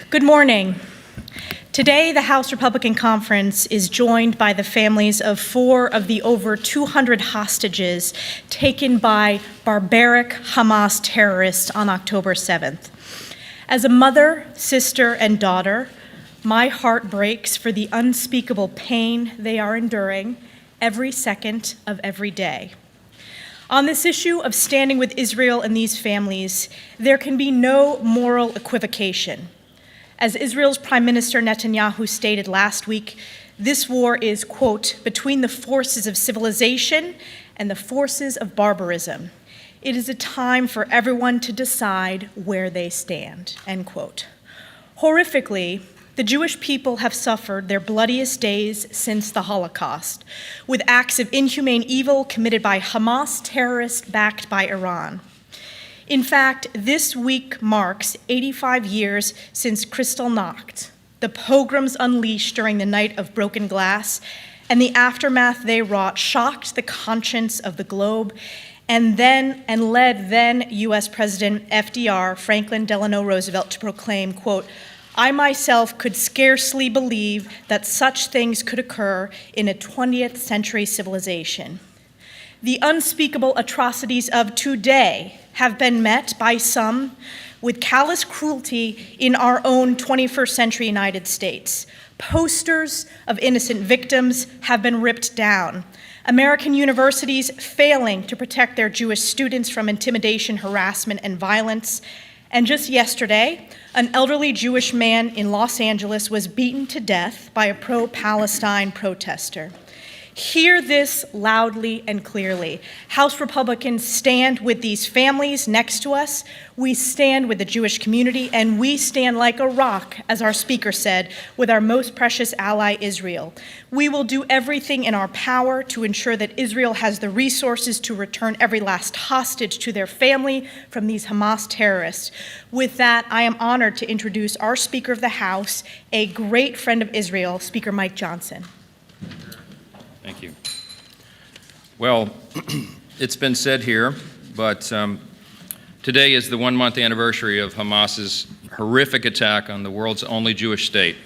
Good morning. Today, the House Republican Conference is joined by the families of 4 of the over 200 hostages taken by barbaric Hamas terrorists on October 7th. As a mother, sister, and daughter, my heart breaks for the unspeakable pain they are enduring every second of every day. On this issue of standing with Israel and these families, there can be no moral equivocation. As Israel's Prime Minister Netanyahu stated last week, this war is, quote, between the forces of civilization and the forces of barbarism. It is a time for everyone to decide where they stand, end quote. Horrifically, the Jewish people have suffered their bloodiest days since the Holocaust, with acts of inhumane evil committed by Hamas terrorists backed by Iran. In fact, this week marks 85 years since Kristallnacht, the pogroms unleashed during the Night of Broken Glass, and the aftermath they wrought shocked the conscience of the globe and led then U.S. President FDR, Franklin Delano Roosevelt, to proclaim, quote, I myself could scarcely believe that such things could occur in a 20th century civilization. The unspeakable atrocities of today have been met by some with callous cruelty in our own 21st century United States. Posters of innocent victims have been ripped down. American universities failing to protect their Jewish students from intimidation, harassment, and violence. And just yesterday, an elderly Jewish man in Los Angeles was beaten to death by a pro-Palestine protester. Hear this loudly and clearly. House Republicans stand with these families next to us. We stand with the Jewish community, and we stand like a rock, as our speaker said, with our most precious ally, Israel. We will do everything in our power to ensure that Israel has the resources to return every last hostage to their family from these Hamas terrorists. With that, I am honored to introduce our Speaker of the House, a great friend of Israel, Speaker Mike Johnson. Thank you. Well, it's been said here, but today is the 1-month anniversary of Hamas's horrific attack on the world's only Jewish state.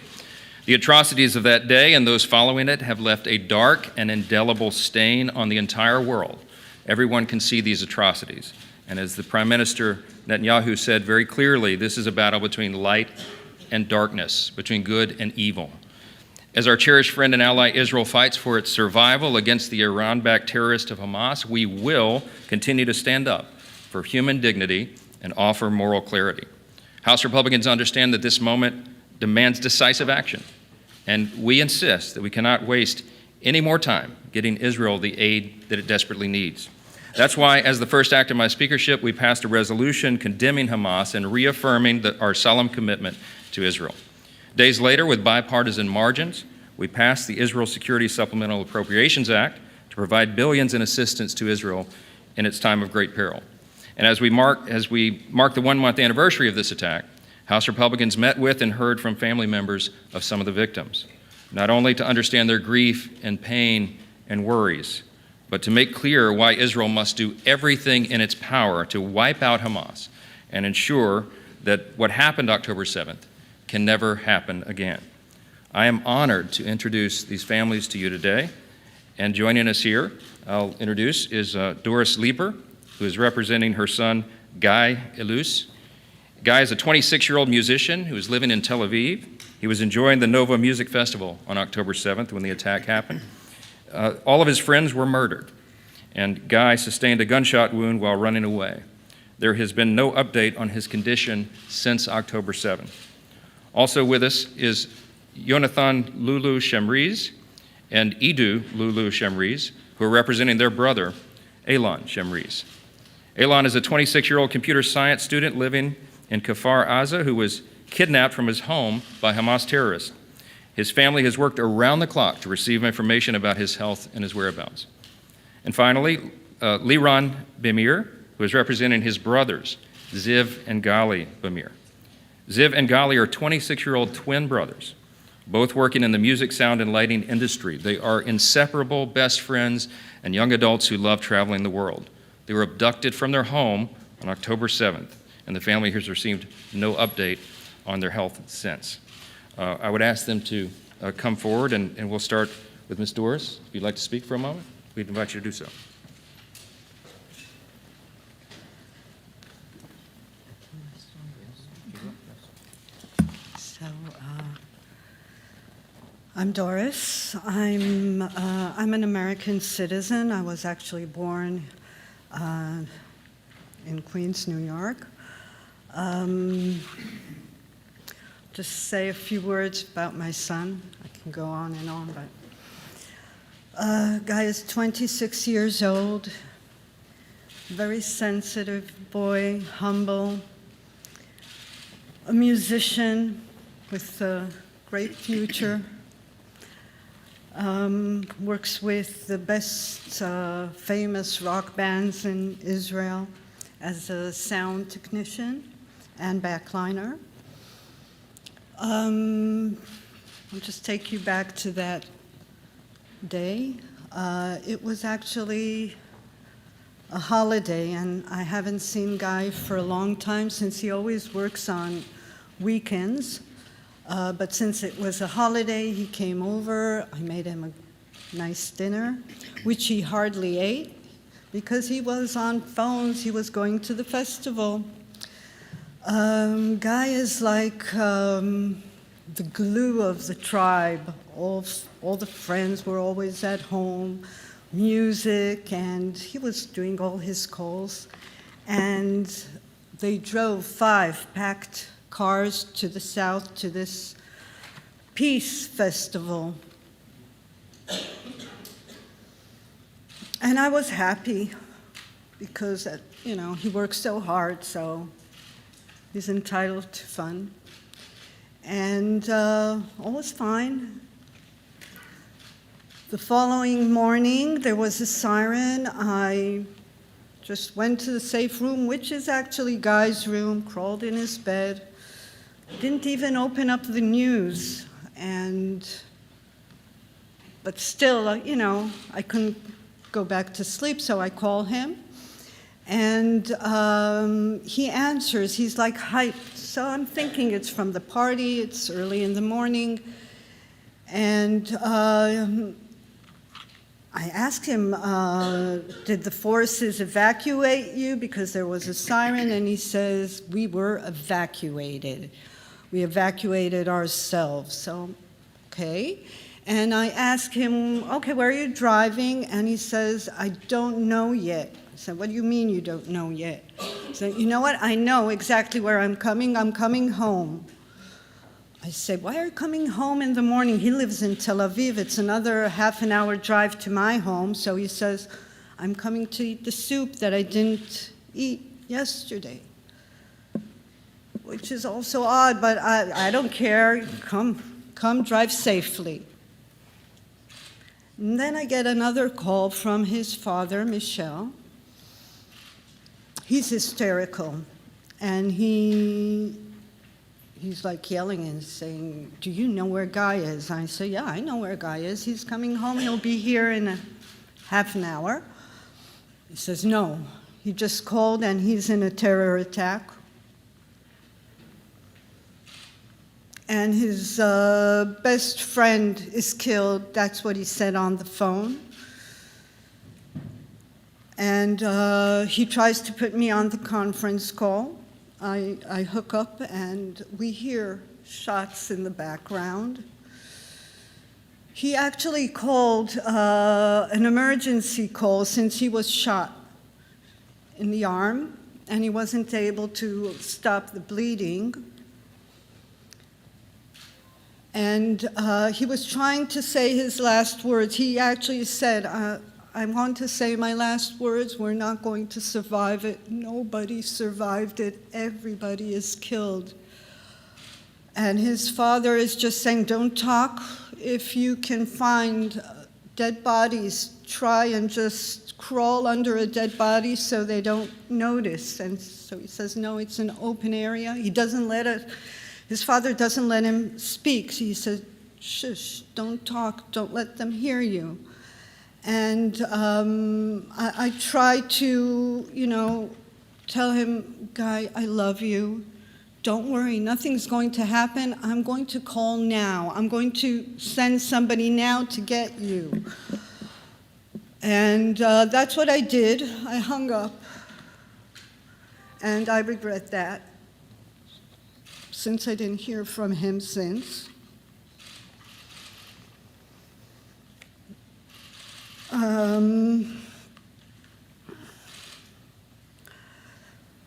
The atrocities of that day and those following it have left a dark and indelible stain on the entire world. Everyone can see these atrocities. And as the Prime Minister Netanyahu said very clearly, this is a battle between light and darkness, between good and evil. As our cherished friend and ally Israel fights for its survival against the Iran-backed terrorists of Hamas, we will continue to stand up for human dignity and offer moral clarity. House Republicans understand that this moment demands decisive action, and we insist that we cannot waste any more time getting Israel the aid that it desperately needs. That's why, as the first act of my speakership, we passed a resolution condemning Hamas and reaffirming our solemn commitment to Israel. Days later, with bipartisan margins, we passed the Israel Security Supplemental Appropriations Act to provide billions in assistance to Israel in its time of great peril. And as we mark the 1-month anniversary of this attack, House Republicans met with and heard from family members of some of the victims, not only to understand their grief and pain and worries, but to make clear why Israel must do everything in its power to wipe out Hamas and ensure that what happened October 7th can never happen again. I am honored to introduce these families to you today. And joining us here, I'll introduce, is Doris Lieber, who is representing her son, Guy Elus. Guy is a 26-year-old musician who is living in Tel Aviv. He was enjoying the Nova Music Festival on October 7th when the attack happened. All of his friends were murdered, and Guy sustained a gunshot wound while running away. There has been no update on his condition since October 7th. Also with us is Yonathan Lulu Shemriz and Idu Lulu Shemriz, who are representing their brother, Elon Shemriz. Elon is a 26-year-old computer science student living in Kfar Aza who was kidnapped from his home by Hamas terrorists. His family has worked around the clock to receive information about his health and his whereabouts. And finally, Liran Bemir, who is representing his brothers, Ziv and Gali Bamir. Ziv and Gali are 26-year-old twin brothers, both working in the music, sound, and lighting industry. They are inseparable best friends and young adults who love traveling the world. They were abducted from their home on October 7th, and the family has received no update on their health since. I would ask them to come forward, and we'll start with Ms. Doris. If you'd like to speak for a moment, we'd invite you to do so. I'm Doris. I'm an American citizen. I was actually born in Queens, New York. Just say a few words about my son. I can go on and on, but Guy is 26 years old, very sensitive boy, humble, a musician with a great future. Works with the best famous rock bands in Israel as a sound technician and backliner. I'll just take you back to that day. It was actually a holiday, and I haven't seen Guy for a long time since he always works on weekends. But since it was a holiday, he came over. I made him a nice dinner, which he hardly ate because he was on phones. He was going to the festival. Guy is like the glue of the tribe. All the friends were always at home, music, and he was doing all his calls. And they drove 5 packed cars to the south to this peace festival. And I was happy because, he works so hard, so he's entitled to fun. And all was fine. The following morning, there was a siren. I just went to the safe room, which is actually Guy's room, crawled in his bed, didn't even open up the news, but still, I couldn't go back to sleep, so I call him, and he answers. He's like hyped, so I'm thinking it's from the party. It's early in the morning, and I asked him, did the forces evacuate you because there was a siren? And he says, we were evacuated. We evacuated ourselves, so, okay. And I asked him, okay, where are you driving? And he says, I don't know yet. I said, what do you mean you don't know yet? He said, you know what, I know exactly where I'm coming home. I said, why are you coming home in the morning? He lives in Tel Aviv. It's another half an hour drive to my home. So he says, I'm coming to eat the soup that I didn't eat yesterday. Which is also odd, but I don't care. Come drive safely. And then I get another call from his father, Michel. He's hysterical, and he's like yelling and saying, do you know where Guy is? I say, yeah, I know where Guy is. He's coming home. He'll be here in a half an hour. He says, no, he just called and he's in a terror attack. And his best friend is killed. That's what he said on the phone. And he tries to put me on the conference call. I hook up, and we hear shots in the background. He actually called an emergency call since he was shot in the arm, and he wasn't able to stop the bleeding. And he was trying to say his last words. He actually said, I want to say my last words. We're not going to survive it. Nobody survived it. Everybody is killed. And his father is just saying, don't talk. If you can find dead bodies, try and just crawl under a dead body so they don't notice. And so he says, no, it's an open area. He doesn't let it, his father doesn't let him speak. So he says, shush, don't talk, don't let them hear you. And I try to, tell him, Guy, I love you. Don't worry, nothing's going to happen. I'm going to call now. I'm going to send somebody now to get you. And that's what I did. I hung up. And I regret that, since I didn't hear from him since.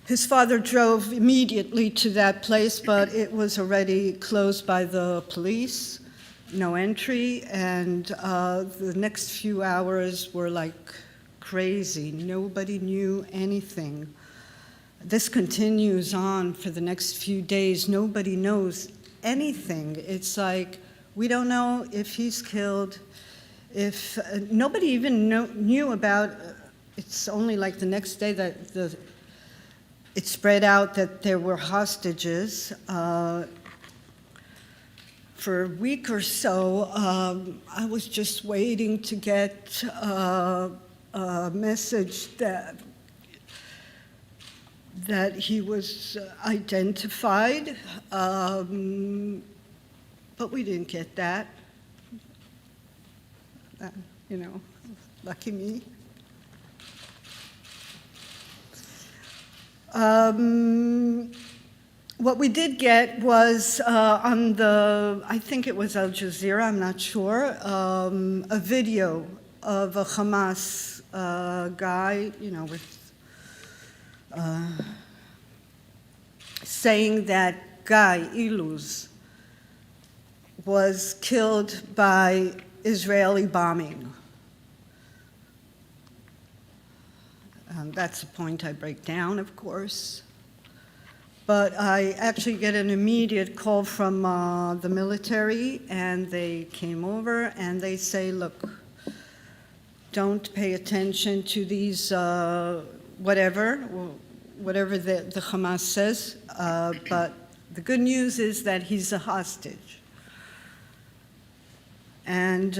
His father drove immediately to that place, but it was already closed by the police, no entry, and the next few hours were like crazy. Nobody knew anything. This continues on for the next few days. Nobody knows anything. It's like, we don't know if he's killed, if nobody even knew about, it's only like the next day that it spread out that there were hostages. For a week or so, I was just waiting to get a message that he was identified, but we didn't get that. Lucky me. What we did get was on I think it was Al Jazeera, I'm not sure, a video of a Hamas guy, with saying that Guy Iluz was killed by Israeli bombing. That's the point I break down, of course. But I actually get an immediate call from the military, and they came over and they say, look, don't pay attention to these whatever the Hamas says, but the good news is that he's a hostage. And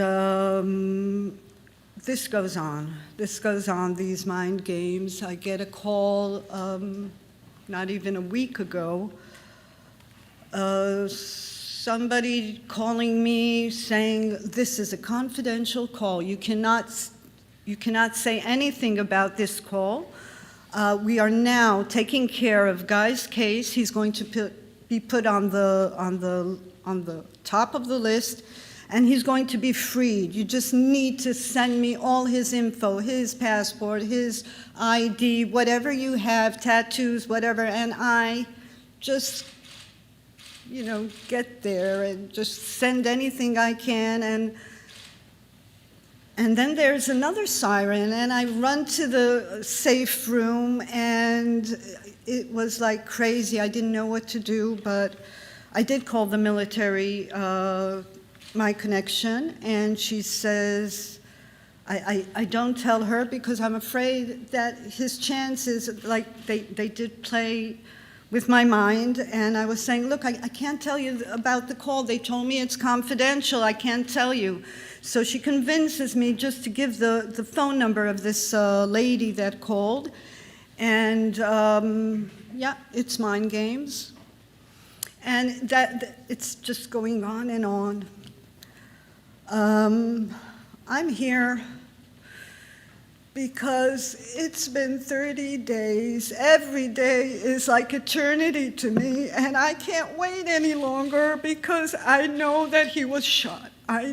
this goes on, these mind games. I get a call not even a week ago, somebody calling me saying, this is a confidential call. You cannot say anything about this call. We are now taking care of Guy's case. He's going to be put on the top of the list, and he's going to be freed. You just need to send me all his info, his passport, his ID, whatever you have, tattoos, whatever, and I just, get there and just send anything I can. And then there's another siren, and I run to the safe room, and it was like crazy. I didn't know what to do, but I did call the military, my connection, and she says, I don't tell her because I'm afraid that his chances, like they did play with my mind, and I was saying, look, I can't tell you about the call. They told me it's confidential. I can't tell you. So she convinces me just to give the phone number of this lady that called, and yeah, it's mind games. And that it's just going on and on. I'm here because it's been 30 days. Every day is like eternity to me, and I can't wait any longer because I know that he was shot. I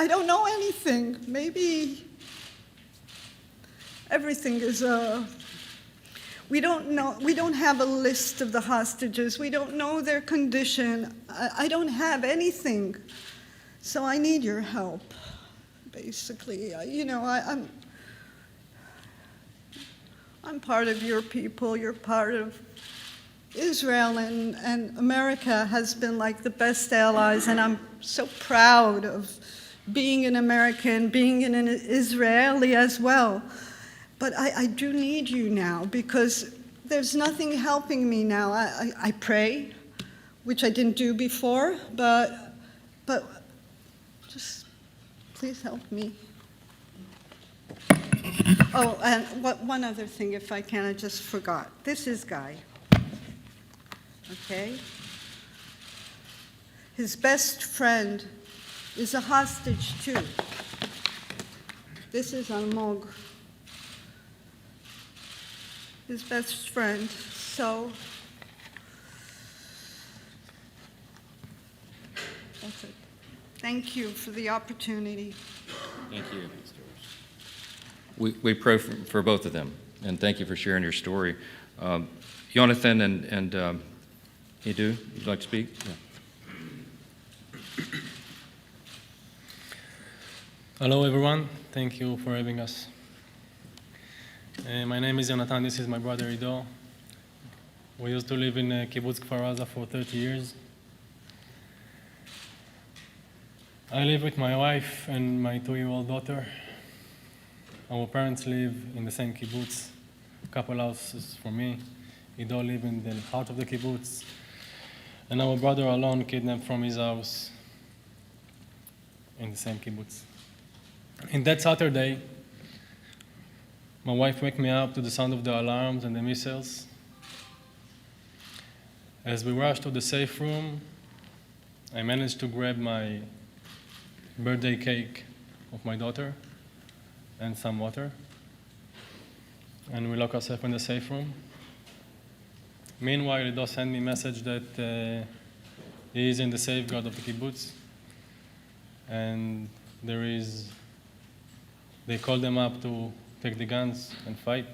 don't know anything. Maybe everything is we don't know. We don't have a list of the hostages. We don't know their condition. I don't have anything. So I need your help, basically. I'm part of your people. You're part of Israel, and America has been like the best allies, and I'm so proud of being an American, being an Israeli as well. But I do need you now because there's nothing helping me now. I pray, which I didn't do before, but just please help me. Oh, and one other thing, if I can, I just forgot. This is Guy, okay? His best friend is a hostage, too. This is Almog, his best friend. So that's it. Thank you for the opportunity. Thank you. We pray for both of them, and thank you for sharing your story. Jonathan and Edu, you'd like to speak? Yeah. Hello, everyone. Thank you for having us. My name is Jonathan. This is my brother Ido. We used to live in Kibbutz Kfar Aza for 30 years. I live with my wife and my 2-year-old daughter. Our parents live in the same kibbutz, a couple houses from me. Ido lives in the heart of the kibbutz. And our brother alone kidnapped from his house in the same kibbutz. In that Saturday, my wife waked me up to the sound of the alarms and the missiles. As we rushed to the safe room, I managed to grab my birthday cake of my daughter and some water, and we lock ourselves in the safe room. Meanwhile, Ido sent me a message that he is in the safeguard of the kibbutz, and they called them up to take the guns and fight.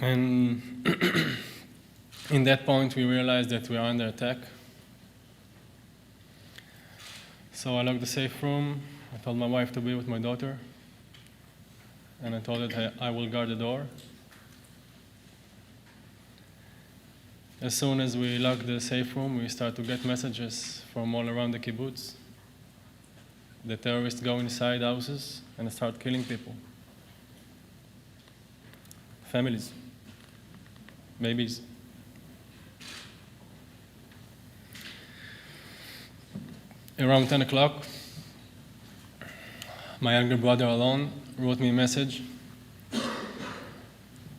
And in that point, we realized that we are under attack. So I locked the safe room. I told my wife to be with my daughter, and I told her that I will guard the door. As soon as we locked the safe room, we start to get messages from all around the kibbutz. The terrorists go inside houses and start killing people. Families, babies. Around 10 o'clock, my younger brother alone wrote me a message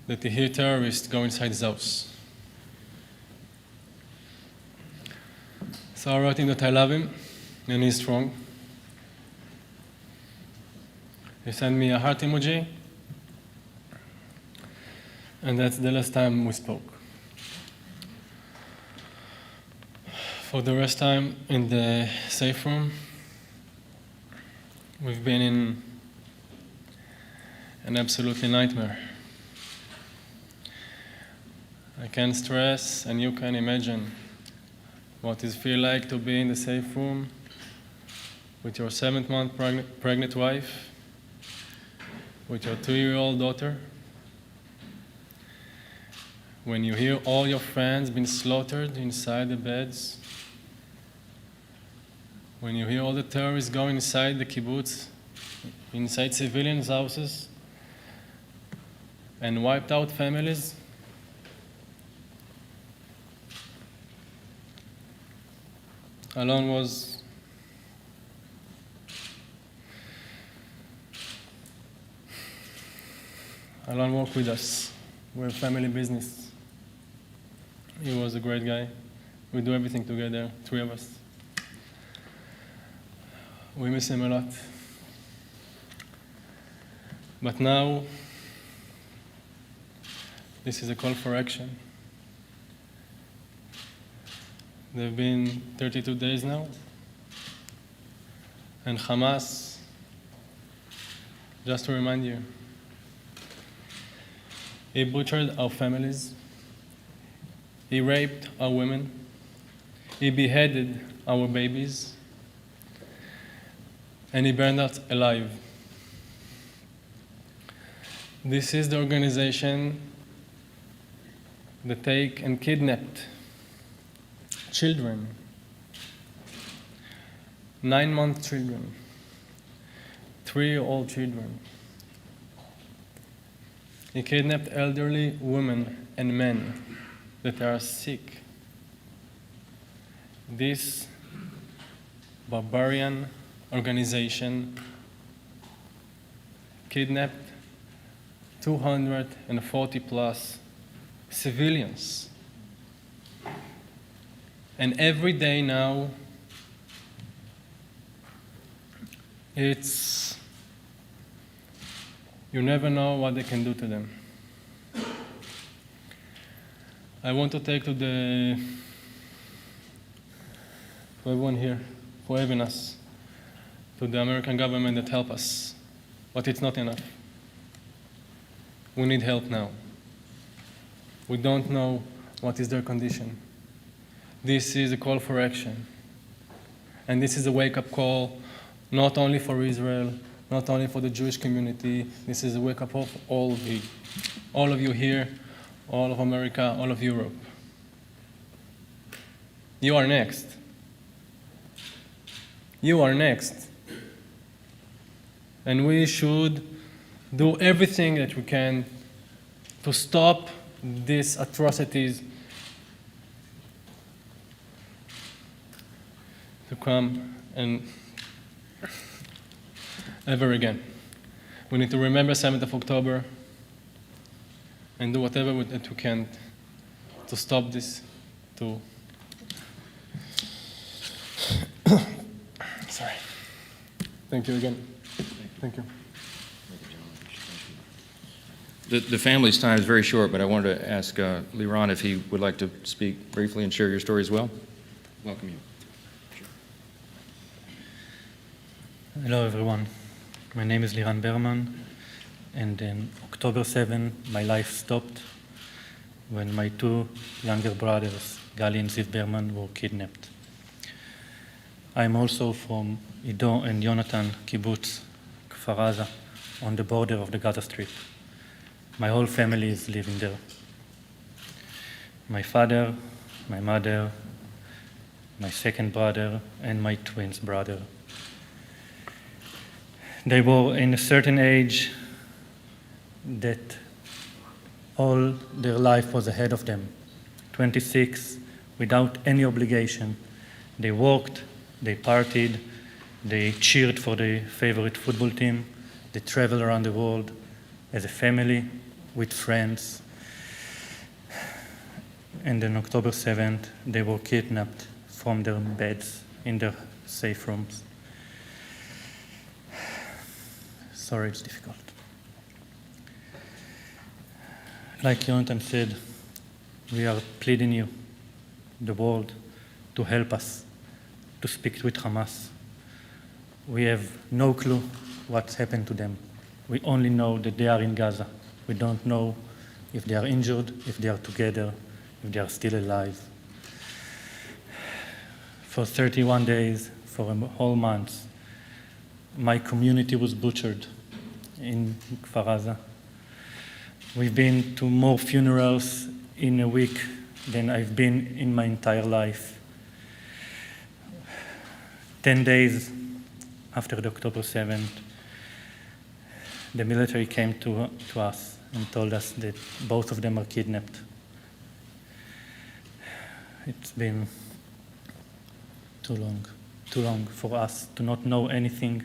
that he heard terrorists go inside his house. So I wrote him that I love him and he's strong. He sent me a heart emoji, and that's the last time we spoke. For the rest time in the safe room, we've been in an absolutely nightmare. I can stress, and you can imagine what it feels like to be in the safe room with your 7-month pregnant wife, with your 2-year-old daughter, when you hear all your friends being slaughtered inside the beds, when you hear all the terrorists going inside the kibbutz, inside civilians' houses, and wiped out families. Alon worked with us. We're a family business. He was a great guy. We do everything together, 3 of us. We miss him a lot. But now, this is a call for action. There have been 32 days now, and Hamas, just to remind you, he butchered our families, he raped our women, he beheaded our babies, and he burned us alive. This is the organization that take and kidnapped children 9-month children, 3-year-old children. He kidnapped elderly women and men that are sick. This barbarian organization kidnapped 240 plus civilians. And every day now, you never know what they can do to them. I want to take to everyone here for helping us, to the American government that help us, but it's not enough. We need help now. We don't know what is their condition. This is a call for action. And this is a wake-up call, not only for Israel, not only for the Jewish community. This is a wake-up call for all of you here, all of America, all of Europe. You are next. You are next. And we should do everything that we can to stop these atrocities to come and ever again. We need to remember 7th of October and do whatever that we can to stop this, to sorry. Thank you again. Thank you. The family's time is very short, but I wanted to ask Liran if he would like to speak briefly and share your story as well. Welcome you. Hello everyone, my name is Liran Berman, and on October 7, my life stopped when my 2 younger brothers, Gali and Ziv Berman, were kidnapped. I'm also from Ido and Yonatan kibbutz, Kfar Aza, on the border of the Gaza Strip. My whole family is living there. My father, my mother, my second brother, and my twin brother. They were in a certain age that all their life was ahead of them. 26, without any obligation. They worked, they partied, they cheered for their favorite football team, they traveled around the world as a family, with friends. And on October 7th, they were kidnapped from their beds in their safe rooms. Sorry, it's difficult. Like Yonatan said, we are pleading you, the world, to help us, to speak with Hamas. We have no clue what's happened to them. We only know that they are in Gaza. We don't know if they are injured, if they are together, if they are still alive. For 31 days, for a whole month, my community was butchered in Kfar Aza. We've been to more funerals in a week than I've been in my entire life. 10 days after the October 7th, the military came to us and told us that both of them are kidnapped. It's been too long for us to not know anything,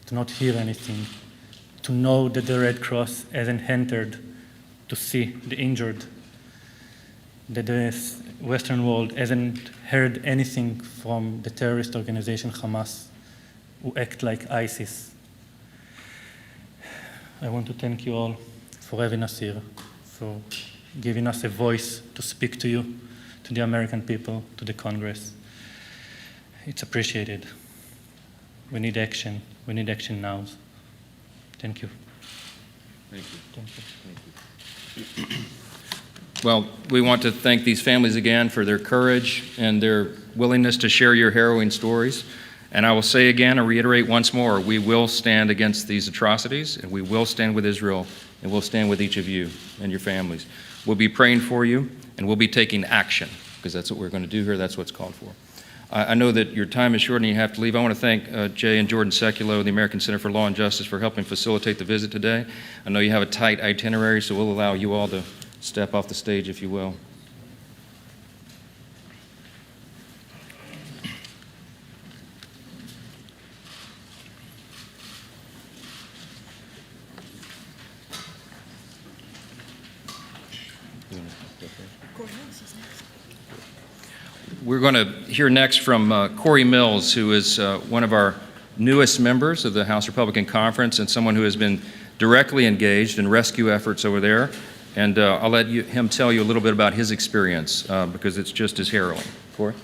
to not hear anything, to know that the Red Cross hasn't entered to see the injured, that the Western world hasn't heard anything from the terrorist organization Hamas, who act like ISIS. I want to thank you all for having us here, for giving us a voice to speak to you, to the American people, to the Congress. It's appreciated. We need action. We need action now. Thank you. Thank you. Thank you. Well, we want to thank these families again for their courage and their willingness to share your harrowing stories. And I will say again and reiterate once more, we will stand against these atrocities, and we will stand with Israel, and we'll stand with each of you and your families. We'll be praying for you, and we'll be taking action, because that's what we're going to do here. That's what's called for. I know that your time is short and you have to leave. I want to thank Jay and Jordan Sekulow of the American Center for Law and Justice for helping facilitate the visit today. I know you have a tight itinerary, so we'll allow you all to step off the stage, if you will. We're going to hear next from Corey Mills, who is one of our newest members of the House Republican Conference and someone who has been directly engaged in rescue efforts over there. And I'll let him tell you a little bit about his experience because it's just as harrowing. Corey?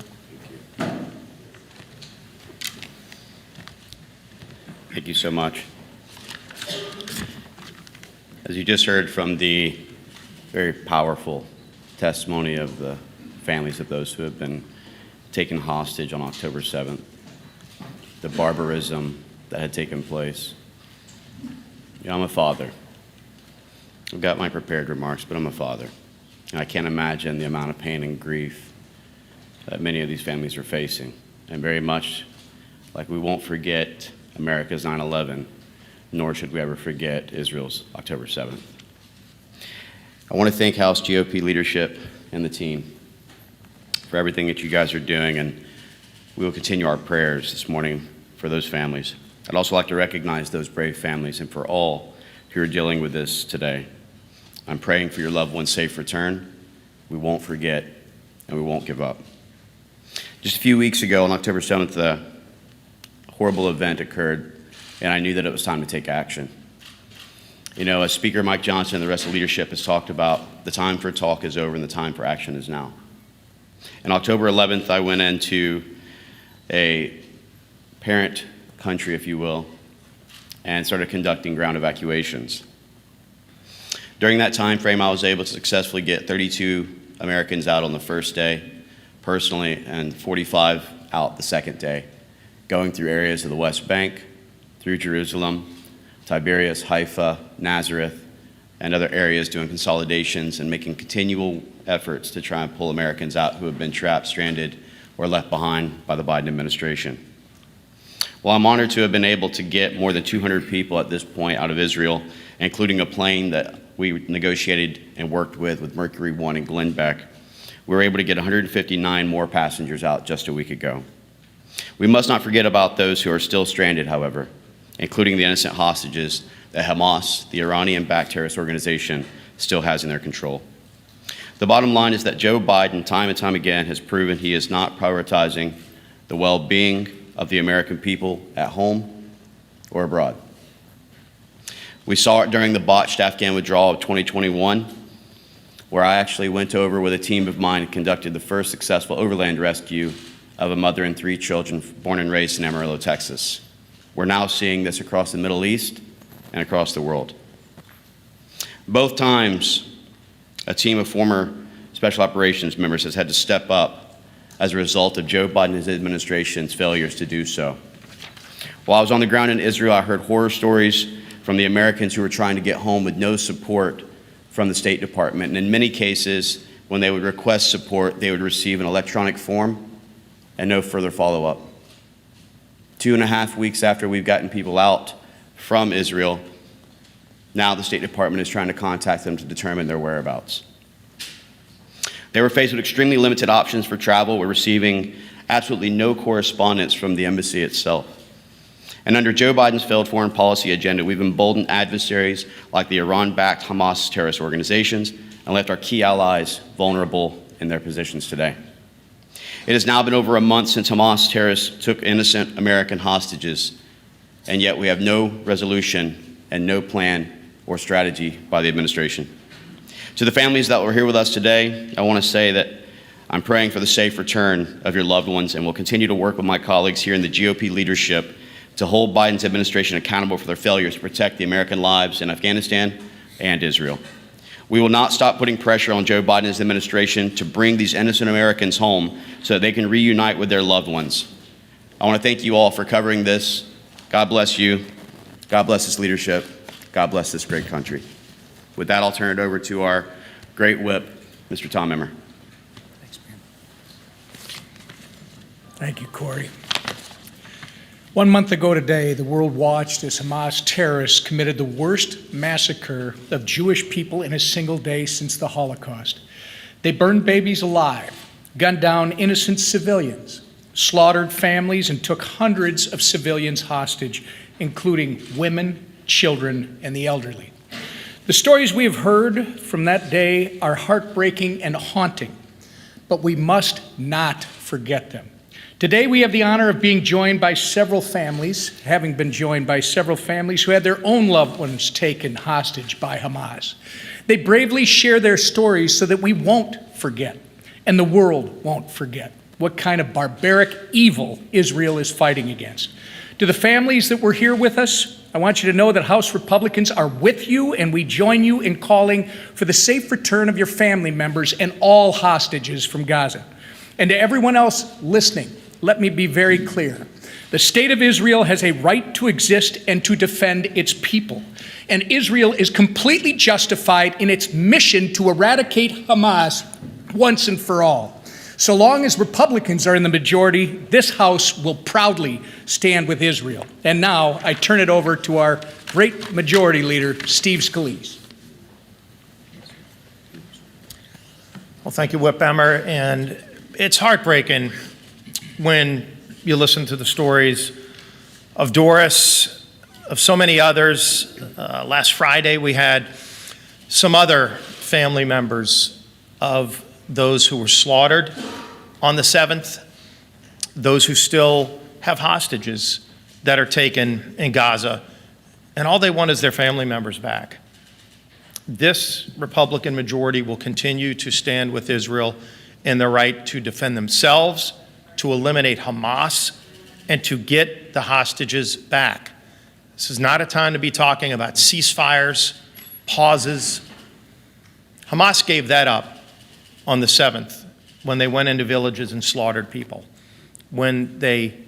Thank you so much. As you just heard from the very powerful testimony of the families of those who have been taken hostage on October 7th, the barbarism that had taken place. You know, I'm a father. I've got my prepared remarks, but I'm a father. And I can't imagine the amount of pain and grief that many of these families are facing. And very much like we won't forget America's 9/11, nor should we ever forget Israel's October 7th. I want to thank House GOP leadership and the team for everything that you guys are doing, and we will continue our prayers this morning for those families. I'd also like to recognize those brave families and for all who are dealing with this today. I'm praying for your loved one's safe return. We won't forget, and we won't give up. Just a few weeks ago, on October 7th, a horrible event occurred, and I knew that it was time to take action. You know, as Speaker Mike Johnson and the rest of leadership has talked about, the time for talk is over and the time for action is now. On October 11th, I went into a parent country, if you will, and started conducting ground evacuations. During that time frame, I was able to successfully get 32 Americans out on the first day, personally, and 45 out the second day, going through areas of the West Bank, through Jerusalem, Tiberias, Haifa, Nazareth, and other areas, doing consolidations and making continual efforts to try and pull Americans out who have been trapped, stranded, or left behind by the Biden administration. Well, I'm honored to have been able to get more than 200 people at this point out of Israel, including a plane that we negotiated and worked with Mercury One in Glenbeck. We were able to get 159 more passengers out just a week ago. We must not forget about those who are still stranded, however, including the innocent hostages that Hamas, the Iranian-backed terrorist organization, still has in their control. The bottom line is that Joe Biden, time and time again, has proven he is not prioritizing the well-being of the American people at home or abroad. We saw it during the botched Afghan withdrawal of 2021, where I actually went over with a team of mine and conducted the first successful overland rescue of a mother and 3 children born and raised in Amarillo, Texas. We're now seeing this across the Middle East and across the world. Both times, a team of former special operations members has had to step up as a result of Joe Biden and his administration's failures to do so. While I was on the ground in Israel, I heard horror stories from the Americans who were trying to get home with no support from the State Department. And in many cases, when they would request support, they would receive an electronic form and no further follow-up. 2.5 weeks after we've gotten people out from Israel, now the State Department is trying to contact them to determine their whereabouts. They were faced with extremely limited options for travel. We're receiving absolutely no correspondence from the embassy itself. And under Joe Biden's failed foreign policy agenda, we've emboldened adversaries like the Iran-backed Hamas terrorist organizations and left our key allies vulnerable in their positions today. It has now been over a month since Hamas terrorists took innocent American hostages, and yet we have no resolution and no plan or strategy by the administration. To the families that were here with us today, I want to say that I'm praying for the safe return of your loved ones, and will continue to work with my colleagues here in the GOP leadership to hold Biden's administration accountable for their failures to protect the American lives in Afghanistan and Israel. We will not stop putting pressure on Joe Biden's administration to bring these innocent Americans home so that they can reunite with their loved ones. I want to thank you all for covering this. God bless you. God bless this leadership. God bless this great country. With that, I'll turn it over to our great whip, Mr. Tom Emmer. Thank you, Corey. 1 month ago today, the world watched as Hamas terrorists committed the worst massacre of Jewish people in a single day since the Holocaust. They burned babies alive, gunned down innocent civilians, slaughtered families, and took hundreds of civilians hostage, including women, children, and the elderly. The stories we have heard from that day are heartbreaking and haunting, but we must not forget them. Today, we have the honor of being joined by several families, having been joined by several families who had their own loved ones taken hostage by Hamas. They bravely share their stories so that we won't forget, and the world won't forget, what kind of barbaric evil Israel is fighting against. To the families that were here with us, I want you to know that House Republicans are with you, and we join you in calling for the safe return of your family members and all hostages from Gaza. And to everyone else listening, let me be very clear. The state of Israel has a right to exist and to defend its people. And Israel is completely justified in its mission to eradicate Hamas once and for all. So long as Republicans are in the majority, this House will proudly stand with Israel. And now I turn it over to our great majority leader, Steve Scalise. Well, thank you, Whip Emmer. And it's heartbreaking when you listen to the stories of Doris, of so many others. Last Friday, we had some other family members of those who were slaughtered on the 7th, those who still have hostages that are taken in Gaza, and all they want is their family members back. This Republican majority will continue to stand with Israel in their right to defend themselves, to eliminate Hamas, and to get the hostages back. This is not a time to be talking about ceasefires, pauses. Hamas gave that up on the 7th when they went into villages and slaughtered people, when they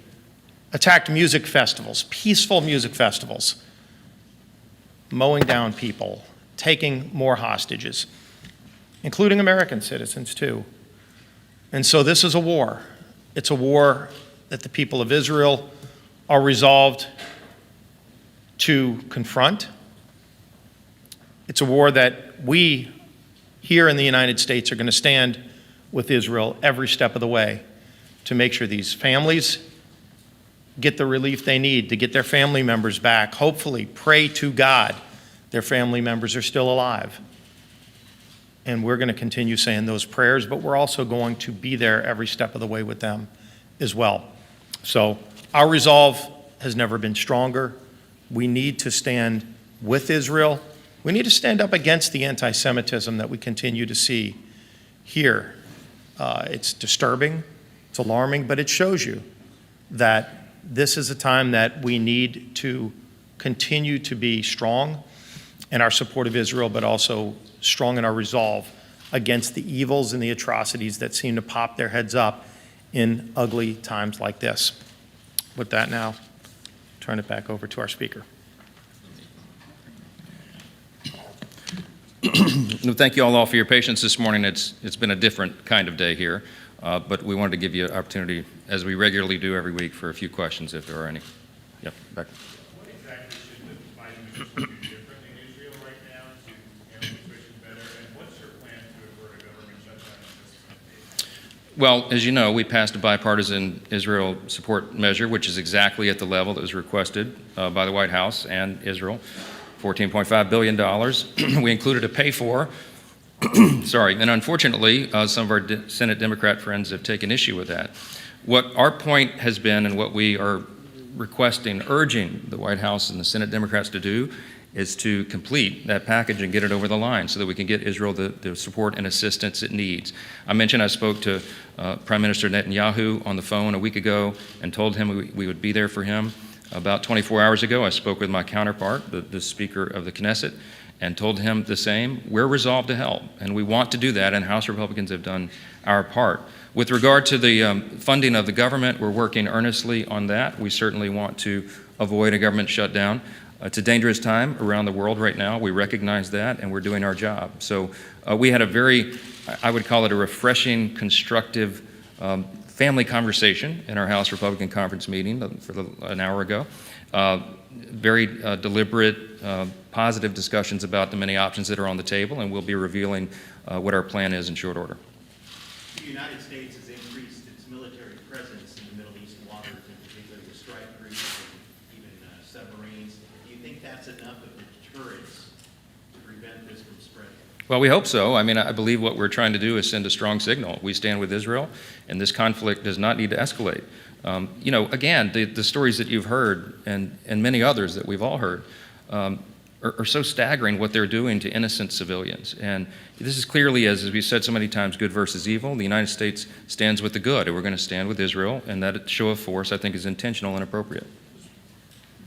attacked music festivals, peaceful music festivals, mowing down people, taking more hostages, including American citizens too. And so this is a war. It's a war that the people of Israel are resolved to confront. It's a war that we here in the United States are going to stand with Israel every step of the way to make sure these families get the relief they need to get their family members back. Hopefully, pray to God their family members are still alive. And we're going to continue saying those prayers, but we're also going to be there every step of the way with them as well. So our resolve has never been stronger. We need to stand with Israel. We need to stand up against the anti-Semitism that we continue to see here. It's disturbing, it's alarming, but it shows you that this is a time that we need to continue to be strong in our support of Israel, but also strong in our resolve against the evils and the atrocities that seem to pop their heads up in ugly times like this. With that now, turn it back over to our speaker. Thank you all for your patience this morning. It's been a different kind of day here, but we wanted to give you an opportunity, as we regularly do every week, for a few questions if there are any. Yep, back. What exactly should the Biden administration do differently in Israel right now to handle the situation better, and what's your plan to avert a government shutdown in this country? Well, as you know, we passed a bipartisan Israel support measure, which is exactly at the level that was requested by the White House and Israel, $14.5 billion. We included a pay-for, and unfortunately, some of our Senate Democrat friends have taken issue with that. What our point has been, and what we are requesting, urging the White House and the Senate Democrats to do, is to complete that package and get it over the line so that we can get Israel the support and assistance it needs. I mentioned I spoke to Prime Minister Netanyahu on the phone a week ago and told him we would be there for him. About 24 hours ago, I spoke with my counterpart, the Speaker of the Knesset, and told him the same. We're resolved to help, and we want to do that, and House Republicans have done our part. With regard to the funding of the government, we're working earnestly on that. We certainly want to avoid a government shutdown. It's a dangerous time around the world right now. We recognize that, and we're doing our job. So we had a very, I would call it a refreshing, constructive, family conversation in our House Republican Conference meeting an hour ago. Very deliberate, positive discussions about the many options that are on the table, and we'll be revealing what our plan is in short order. The United States has increased its military presence in the Middle East waters, in particular with strike groups and even submarines. Do you think that's enough of a deterrence to prevent this from spreading? Well, we hope so. I mean, I believe what we're trying to do is send a strong signal. We stand with Israel, and this conflict does not need to escalate. You know, again, the stories that you've heard and many others that we've all heard are so staggering what they're doing to innocent civilians. And this is clearly, as we said so many times, good versus evil. The United States stands with the good, and we're going to stand with Israel, and that show of force, I think, is intentional and appropriate.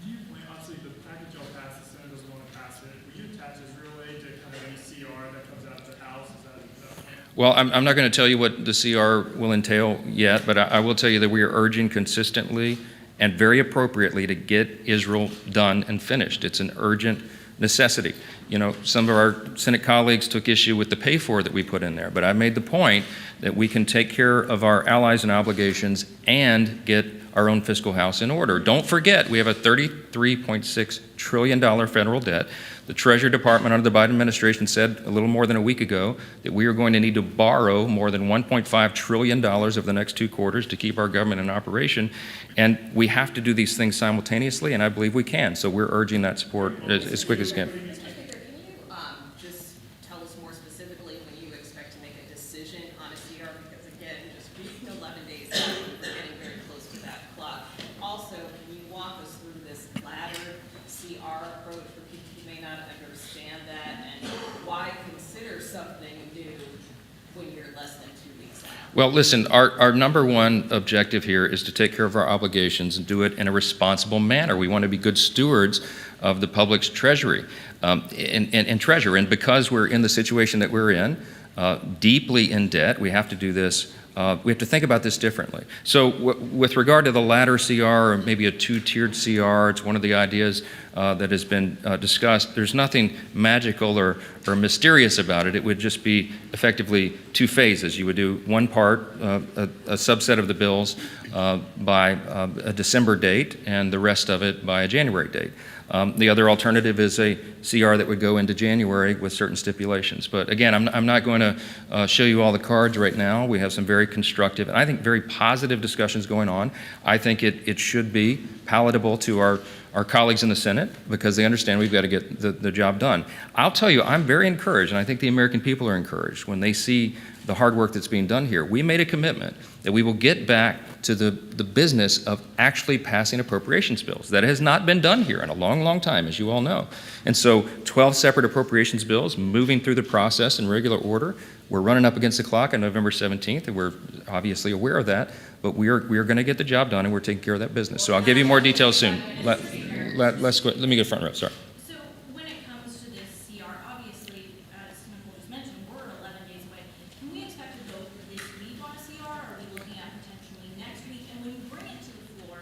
Do you plan, obviously, the package will pass, the Senate doesn't want to pass it. Would you attach Israel aid to kind of any CR that comes out of the House? Is that Well, I'm not going to tell you what the CR will entail yet, but I will tell you that we are urging consistently and very appropriately to get Israel done and finished. It's an urgent necessity. You know, some of our Senate colleagues took issue with the pay for that we put in there, but I made the point that we can take care of our allies and obligations and get our own fiscal house in order. Don't forget, we have a $33.6 trillion federal debt. The Treasury Department under the Biden administration said a little more than a week ago that we are going to need to borrow more than $1.5 trillion over the next 2 quarters to keep our government in operation. And we have to do these things simultaneously, and I believe we can. So we're urging that support as quick as we can. Can you just tell us more specifically when you expect to make a decision on a CR? Because again, just being 11 days out, we're getting very close to that clock. Also, can you walk us through this ladder CR approach for people who may not understand that, and why consider something new when you're less than 2 weeks out? Well, listen, our number one objective here is to take care of our obligations and do it in a responsible manner. We want to be good stewards of the public's treasury and treasure. And because we're in the situation that we're in, deeply in debt, we have to do this. We have to think about this differently. So with regard to the latter CR, or maybe a 2-tiered CR, it's one of the ideas that has been discussed. There's nothing magical or mysterious about it. It would just be effectively 2 phases. You would do one part, a subset of the bills by a December date, and the rest of it by a January date. The other alternative is a CR that would go into January with certain stipulations. But again, I'm not going to show you all the cards right now. We have some very constructive and I think very positive discussions going on. I think it should be palatable to our colleagues in the Senate because they understand we've got to get the job done. I'll tell you, I'm very encouraged, and I think the American people are encouraged when they see the hard work that's being done here. We made a commitment that we will get back to the business of actually passing appropriations bills. That has not been done here in a long, long time, as you all know. And so 12 separate appropriations bills moving through the process in regular order. We're running up against the clock on November 17th, and we're obviously aware of that, but we are going to get the job done, and we're taking care of that business. So I'll give you more details soon. Let me go front row, sorry. So when it comes to this CR, obviously, as Nicole just mentioned, we're 11 days away. Can we expect to vote this week on a CR, or are we looking at potentially next week? And when you bring it to the floor,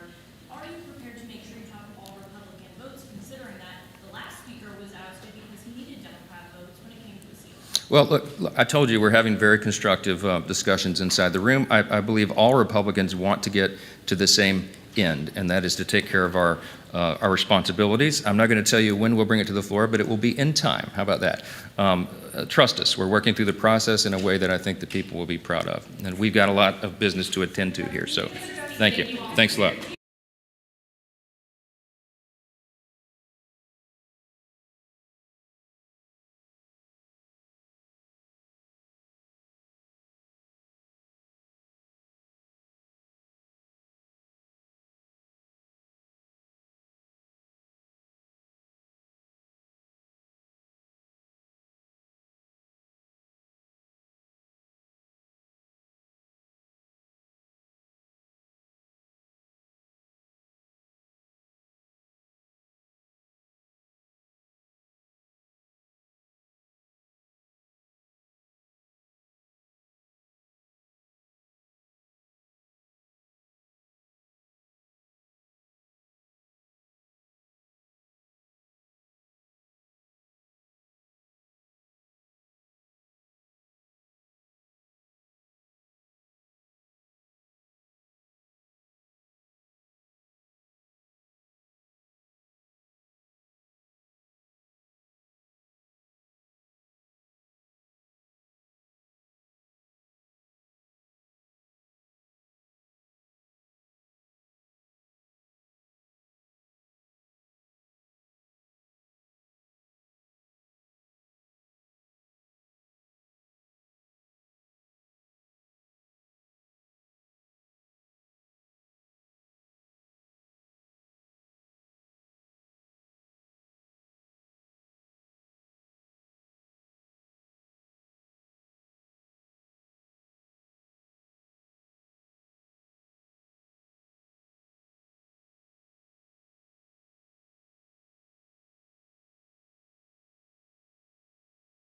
are you prepared to make sure you have all Republican votes, considering that the last speaker was ousted because he needed Democrat votes when it came to a CR? Well, look, I told you we're having very constructive discussions inside the room. I believe all Republicans want to get to the same end, and that is to take care of our responsibilities. I'm not going to tell you when we'll bring it to the floor, but it will be in time. How about that? Trust us, we're working through the process in a way that I think the people will be proud of. And we've got a lot of business to attend to here, so thank you. Thanks a lot.